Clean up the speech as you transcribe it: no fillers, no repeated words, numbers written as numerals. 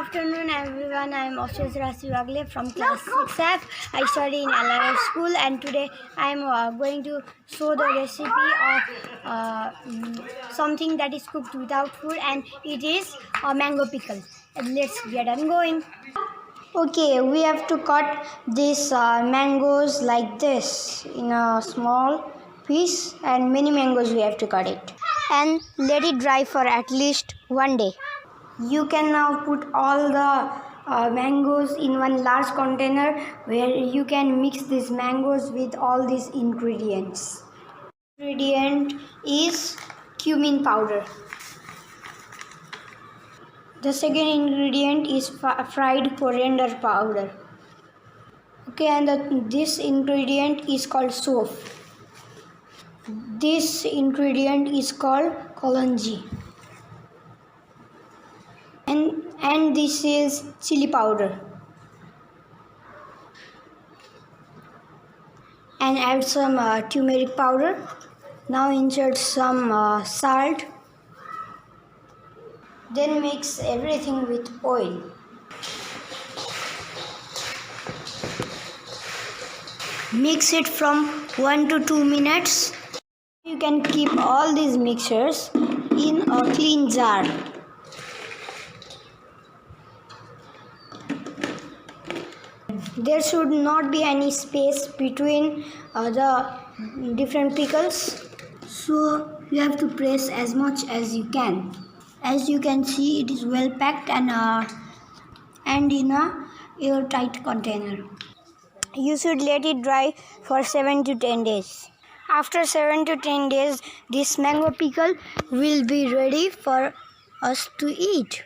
afternoon everyone, I am Oswesra Sivagle from class 6F. I study in LRF school and today I am going to show the recipe of something that is cooked without food, and it is a mango pickle. Let's get on going. Okay, we have to cut these mangoes like this in a small piece, and many mangoes we have to cut it and let it dry for at least 1 day. You can now put all the mangoes in one large container where you can mix these mangoes with all these ingredients. Ingredient is cumin powder. The second ingredient is fried coriander powder. Okay, and this ingredient is called soap. This ingredient is called kalonji. And this is chili powder. And add some turmeric powder. Now insert some salt. Then mix everything with oil. Mix it from 1 to 2 minutes. You can keep all these mixtures in a clean jar. There should not be any space between the different pickles, so you have to press as much as you can. As you can see, it is well packed and in a airtight container. You should let it dry for 7 to 10 days. After 7 to 10 days, this mango pickle will be ready for us to eat.